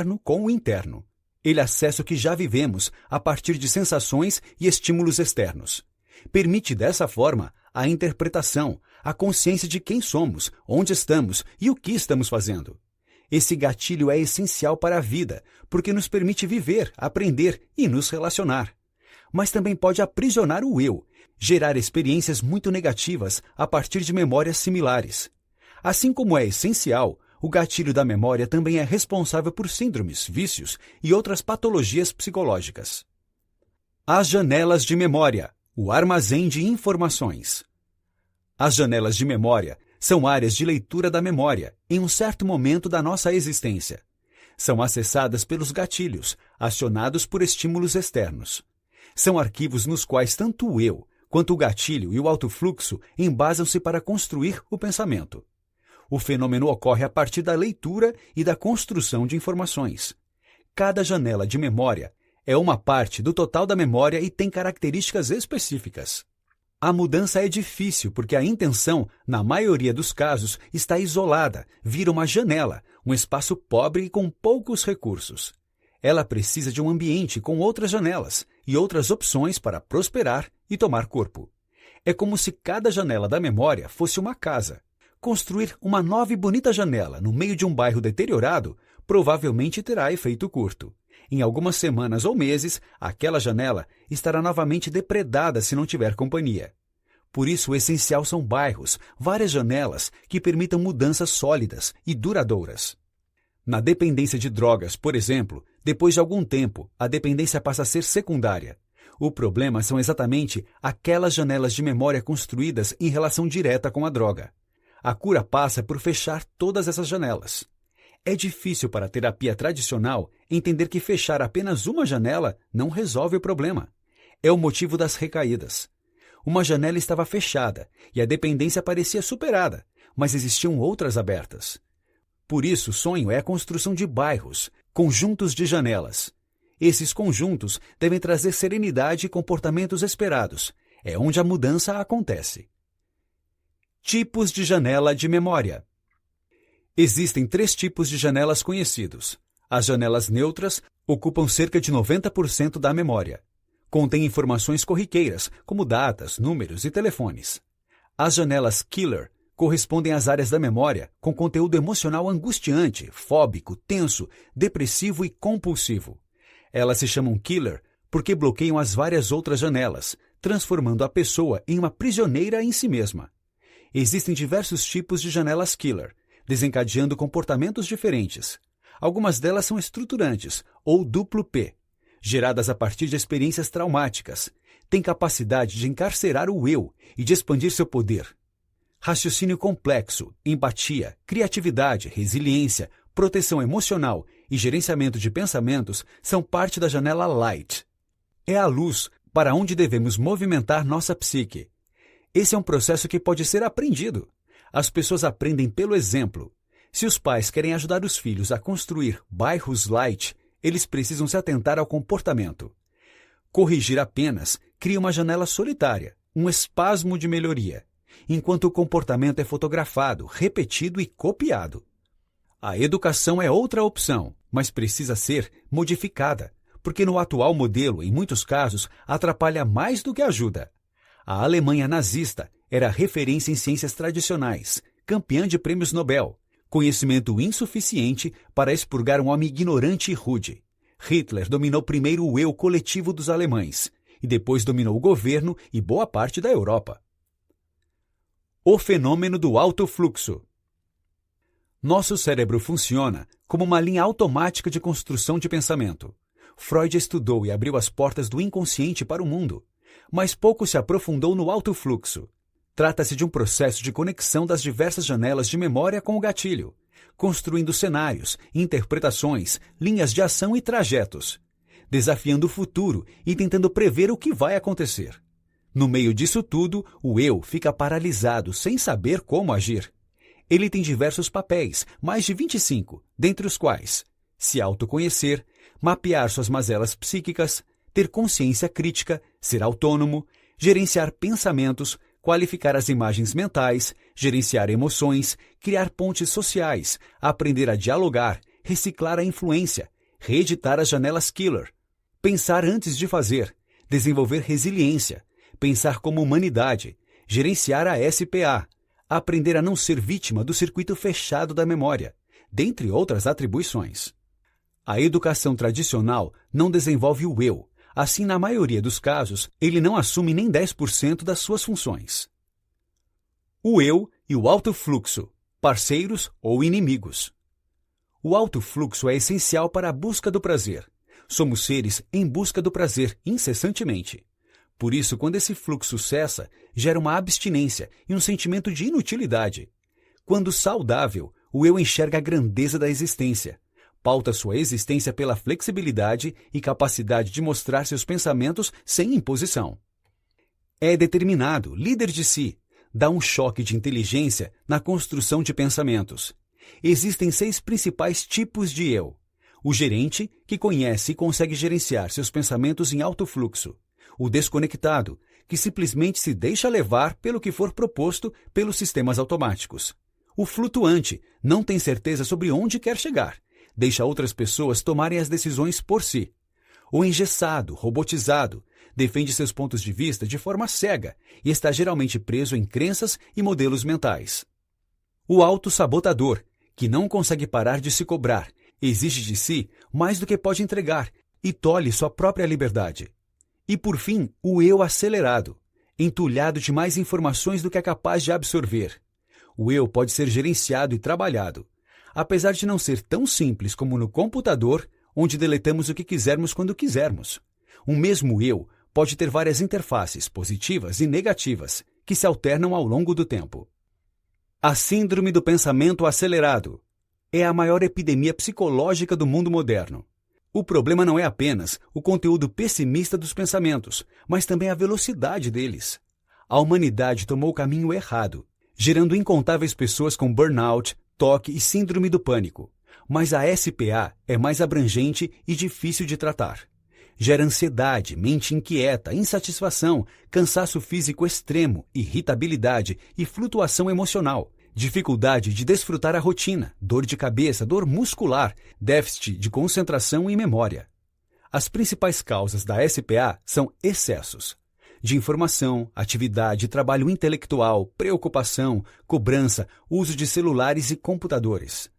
externo com o interno. Ele acessa o que já vivemos a partir de sensações e estímulos externos. Permite, dessa forma, a interpretação, a consciência de quem somos, onde estamos e o que estamos fazendo. Esse gatilho é essencial para a vida, porque nos permite viver, aprender e nos relacionar. Mas também pode aprisionar o eu, gerar experiências muito negativas a partir de memórias similares. Assim como é essencial, o gatilho da memória também é responsável por síndromes, vícios e outras patologias psicológicas. As janelas de memória, o armazém de informações. As janelas de memória são áreas de leitura da memória em um certo momento da nossa existência. São acessadas pelos gatilhos, acionados por estímulos externos. São arquivos nos quais tanto o eu, quanto o gatilho e o alto fluxo embasam-se para construir o pensamento. O fenômeno ocorre a partir da leitura e da construção de informações. Cada janela de memória é uma parte do total da memória e tem características específicas. A mudança é difícil porque a intenção, na maioria dos casos, está isolada, vira uma janela, um espaço pobre e com poucos recursos. Ela precisa de um ambiente com outras janelas e outras opções para prosperar e tomar corpo. É como se cada janela da memória fosse uma casa. Construir uma nova e bonita janela no meio de um bairro deteriorado provavelmente terá efeito curto. Em algumas semanas ou meses, aquela janela estará novamente depredada se não tiver companhia. Por isso, o essencial são bairros, várias janelas que permitam mudanças sólidas e duradouras. Na dependência de drogas, por exemplo, depois de algum tempo, a dependência passa a ser secundária. O problema são exatamente aquelas janelas de memória construídas em relação direta com a droga. A cura passa por fechar todas essas janelas. É difícil para a terapia tradicional entender que fechar apenas uma janela não resolve o problema. É o motivo das recaídas. Uma janela estava fechada e a dependência parecia superada, mas existiam outras abertas. Por isso, o sonho é a construção de bairros, conjuntos de janelas. Esses conjuntos devem trazer serenidade e comportamentos esperados. É onde a mudança acontece. Tipos de janela de memória. Existem 3 tipos de janelas conhecidos. As janelas neutras ocupam cerca de 90% da memória. Contêm informações corriqueiras, como datas, números e telefones. As janelas killer correspondem às áreas da memória com conteúdo emocional angustiante, fóbico, tenso, depressivo e compulsivo. Elas se chamam killer porque bloqueiam as várias outras janelas, transformando a pessoa em uma prisioneira em si mesma. Existem diversos tipos de janelas killer, desencadeando comportamentos diferentes. Algumas delas são estruturantes, ou duplo P, geradas a partir de experiências traumáticas. Têm capacidade de encarcerar o eu e de expandir seu poder. Raciocínio complexo, empatia, criatividade, resiliência, proteção emocional e gerenciamento de pensamentos são parte da janela light. É a luz para onde devemos movimentar nossa psique. Esse é um processo que pode ser aprendido. As pessoas aprendem pelo exemplo. Se os pais querem ajudar os filhos a construir bairros light, eles precisam se atentar ao comportamento. Corrigir apenas cria uma janela solitária, um espasmo de melhoria, enquanto o comportamento é fotografado, repetido e copiado. A educação é outra opção, mas precisa ser modificada, porque no atual modelo, em muitos casos, atrapalha mais do que ajuda. A Alemanha nazista era referência em ciências tradicionais, campeã de prêmios Nobel, conhecimento insuficiente para expurgar um homem ignorante e rude. Hitler dominou primeiro o eu coletivo dos alemães, e depois dominou o governo e boa parte da Europa. O fenômeno do alto fluxo. Nosso cérebro funciona como uma linha automática de construção de pensamento. Freud estudou e abriu as portas do inconsciente para o mundo, mas pouco se aprofundou no alto fluxo. Trata-se de um processo de conexão das diversas janelas de memória com o gatilho, construindo cenários, interpretações, linhas de ação e trajetos, desafiando o futuro e tentando prever o que vai acontecer. No meio disso tudo, o eu fica paralisado, sem saber como agir. Ele tem diversos papéis, mais de 25, dentre os quais se autoconhecer, mapear suas mazelas psíquicas, ter consciência crítica, ser autônomo, gerenciar pensamentos, qualificar as imagens mentais, gerenciar emoções, criar pontes sociais, aprender a dialogar, reciclar a influência, reeditar as janelas killer, pensar antes de fazer, desenvolver resiliência, pensar como humanidade, gerenciar a SPA, aprender a não ser vítima do circuito fechado da memória, dentre outras atribuições. A educação tradicional não desenvolve o eu. Assim, na maioria dos casos, ele não assume nem 10% das suas funções. O eu e o alto fluxo, parceiros ou inimigos. O alto fluxo é essencial para a busca do prazer. Somos seres em busca do prazer incessantemente. Por isso, quando esse fluxo cessa, gera uma abstinência e um sentimento de inutilidade. Quando saudável, o eu enxerga a grandeza da existência. Pauta sua existência pela flexibilidade e capacidade de mostrar seus pensamentos sem imposição. É determinado, líder de si, dá um choque de inteligência na construção de pensamentos. Existem 6 principais tipos de eu. O gerente, que conhece e consegue gerenciar seus pensamentos em alto fluxo. O desconectado, que simplesmente se deixa levar pelo que for proposto pelos sistemas automáticos. O flutuante, não tem certeza sobre onde quer chegar. Deixa outras pessoas tomarem as decisões por si. O engessado, robotizado, defende seus pontos de vista de forma cega e está geralmente preso em crenças e modelos mentais. O autossabotador, que não consegue parar de se cobrar, exige de si mais do que pode entregar e tolhe sua própria liberdade. E por fim, o eu acelerado, entulhado de mais informações do que é capaz de absorver. O eu pode ser gerenciado e trabalhado. Apesar de não ser tão simples como no computador, onde deletamos o que quisermos quando quisermos. O mesmo eu pode ter várias interfaces positivas e negativas, que se alternam ao longo do tempo. A síndrome do pensamento acelerado é a maior epidemia psicológica do mundo moderno. O problema não é apenas o conteúdo pessimista dos pensamentos, mas também a velocidade deles. A humanidade tomou o caminho errado, gerando incontáveis pessoas com burnout, toque e síndrome do pânico. Mas a SPA é mais abrangente e difícil de tratar. Gera ansiedade, mente inquieta, insatisfação, cansaço físico extremo, irritabilidade e flutuação emocional, dificuldade de desfrutar a rotina, dor de cabeça, dor muscular, déficit de concentração e memória. As principais causas da SPA são excessos de informação, atividade, trabalho intelectual, preocupação, cobrança, uso de celulares e computadores.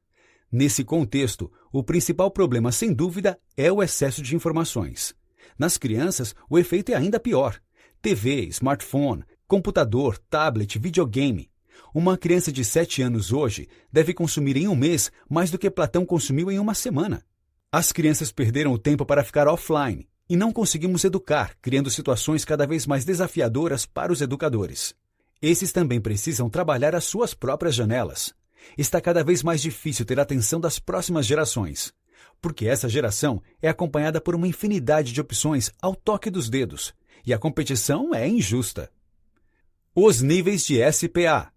Nesse contexto, o principal problema, sem dúvida, é o excesso de informações. Nas crianças, o efeito é ainda pior. TV, smartphone, computador, tablet, videogame. Uma criança de 7 anos hoje deve consumir em um mês mais do que Platão consumiu em uma semana. As crianças perderam o tempo para ficar offline e não conseguimos educar, criando situações cada vez mais desafiadoras para os educadores. Esses também precisam trabalhar as suas próprias janelas. Está cada vez mais difícil ter a atenção das próximas gerações, porque essa geração é acompanhada por uma infinidade de opções ao toque dos dedos, e a competição é injusta. Os níveis de SPA.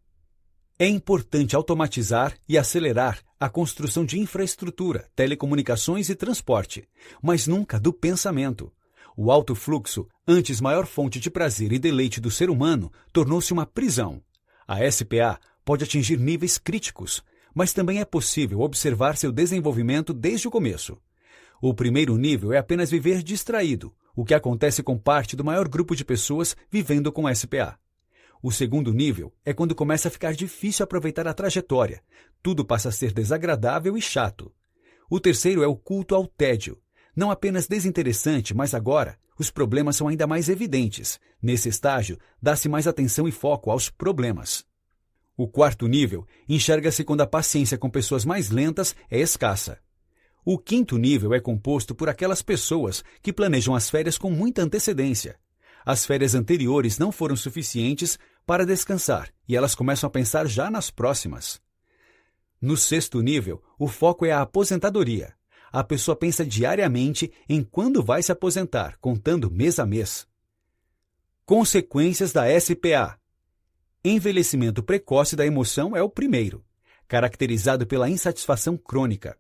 É importante automatizar e acelerar a construção de infraestrutura, telecomunicações e transporte, mas nunca do pensamento. O alto fluxo, antes maior fonte de prazer e deleite do ser humano, tornou-se uma prisão. A SPA pode atingir níveis críticos, mas também é possível observar seu desenvolvimento desde o começo. O primeiro nível é apenas viver distraído, o que acontece com parte do maior grupo de pessoas vivendo com SPA. O segundo nível é quando começa a ficar difícil aproveitar a trajetória. Tudo passa a ser desagradável e chato. O terceiro é o culto ao tédio. Não apenas desinteressante, mas agora os problemas são ainda mais evidentes. Nesse estágio, dá-se mais atenção e foco aos problemas. O quarto nível enxerga-se quando a paciência com pessoas mais lentas é escassa. O quinto nível é composto por aquelas pessoas que planejam as férias com muita antecedência. As férias anteriores não foram suficientes para descansar e elas começam a pensar já nas próximas. No sexto nível, o foco é a aposentadoria. A pessoa pensa diariamente em quando vai se aposentar, contando mês a mês. Consequências da SPA. Envelhecimento precoce da emoção é o primeiro, caracterizado pela insatisfação crônica.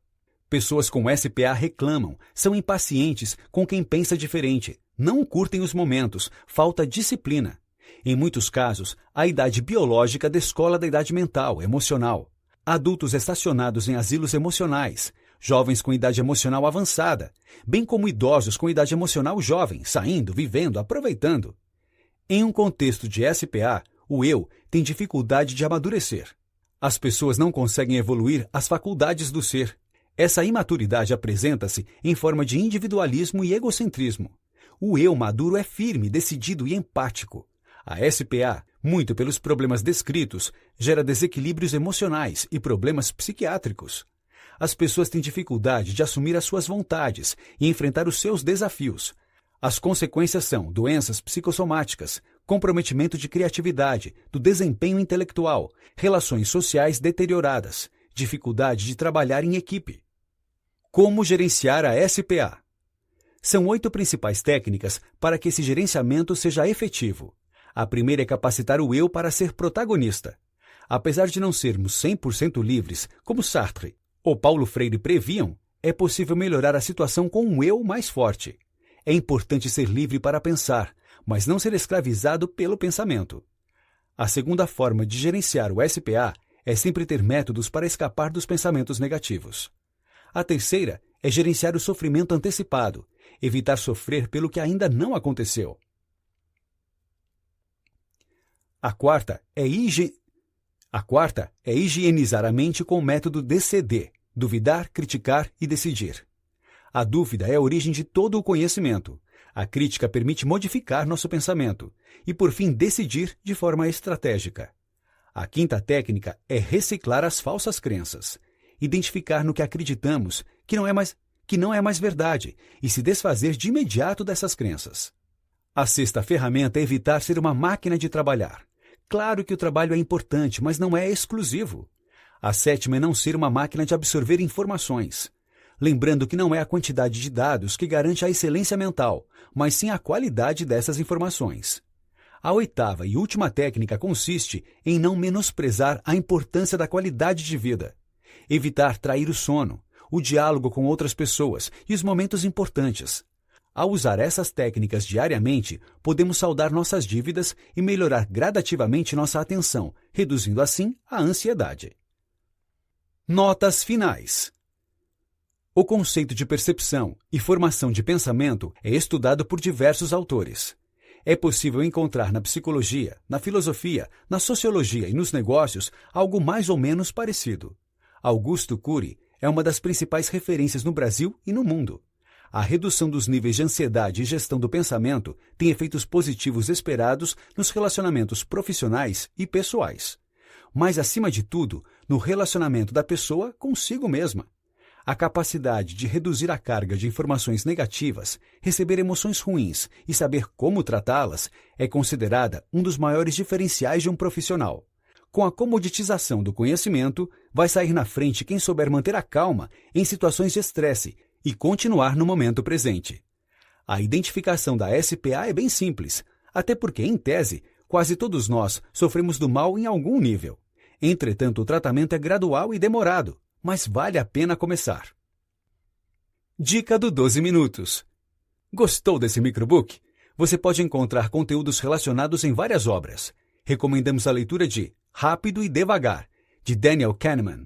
Pessoas com SPA reclamam, são impacientes com quem pensa diferente, não curtem os momentos, falta disciplina. Em muitos casos, a idade biológica descola da idade mental, emocional. Adultos estacionados em asilos emocionais, jovens com idade emocional avançada, bem como idosos com idade emocional jovem, saindo, vivendo, aproveitando. Em um contexto de SPA, o eu tem dificuldade de amadurecer. As pessoas não conseguem evoluir as faculdades do ser. Essa imaturidade apresenta-se em forma de individualismo e egocentrismo. O eu maduro é firme, decidido e empático. A SPA, muito pelos problemas descritos, gera desequilíbrios emocionais e problemas psiquiátricos. As pessoas têm dificuldade de assumir as suas vontades e enfrentar os seus desafios. As consequências são doenças psicossomáticas, comprometimento de criatividade, do desempenho intelectual, relações sociais deterioradas, dificuldade de trabalhar em equipe. Como gerenciar a SPA? São 8 principais técnicas para que esse gerenciamento seja efetivo. A primeira é capacitar o eu para ser protagonista. Apesar de não sermos 100% livres, como Sartre ou Paulo Freire previam, é possível melhorar a situação com um eu mais forte. É importante ser livre para pensar, mas não ser escravizado pelo pensamento. A segunda forma de gerenciar o SPA é sempre ter métodos para escapar dos pensamentos negativos. A terceira é gerenciar o sofrimento antecipado, evitar sofrer pelo que ainda não aconteceu. A quarta é higienizar a mente com o método DCD, duvidar, criticar e decidir. A dúvida é a origem de todo o conhecimento. A crítica permite modificar nosso pensamento e, por fim, decidir de forma estratégica. A quinta técnica é reciclar as falsas crenças, identificar no que acreditamos que não é mais verdade e se desfazer de imediato dessas crenças. A sexta ferramenta é evitar ser uma máquina de trabalhar. Claro que o trabalho é importante, mas não é exclusivo. A sétima é não ser uma máquina de absorver informações. Lembrando que não é a quantidade de dados que garante a excelência mental, mas sim a qualidade dessas informações. A oitava e última técnica consiste em não menosprezar a importância da qualidade de vida. Evitar trair o sono, o diálogo com outras pessoas e os momentos importantes. Ao usar essas técnicas diariamente, podemos saldar nossas dívidas e melhorar gradativamente nossa atenção, reduzindo assim a ansiedade. Notas finais. O conceito de percepção e formação de pensamento é estudado por diversos autores. É possível encontrar na psicologia, na filosofia, na sociologia e nos negócios algo mais ou menos parecido. Augusto Cury é uma das principais referências no Brasil e no mundo. A redução dos níveis de ansiedade e gestão do pensamento tem efeitos positivos esperados nos relacionamentos profissionais e pessoais. Mas, acima de tudo, no relacionamento da pessoa consigo mesma. A capacidade de reduzir a carga de informações negativas, receber emoções ruins e saber como tratá-las é considerada um dos maiores diferenciais de um profissional. Com a comoditização do conhecimento, vai sair na frente quem souber manter a calma em situações de estresse e continuar no momento presente. A identificação da SPA é bem simples, até porque, em tese, quase todos nós sofremos do mal em algum nível. Entretanto, o tratamento é gradual e demorado, mas vale a pena começar. Dica do 12 minutos. Gostou desse microbook? Você pode encontrar conteúdos relacionados em várias obras. Recomendamos a leitura de Rápido e Devagar, de Daniel Kahneman.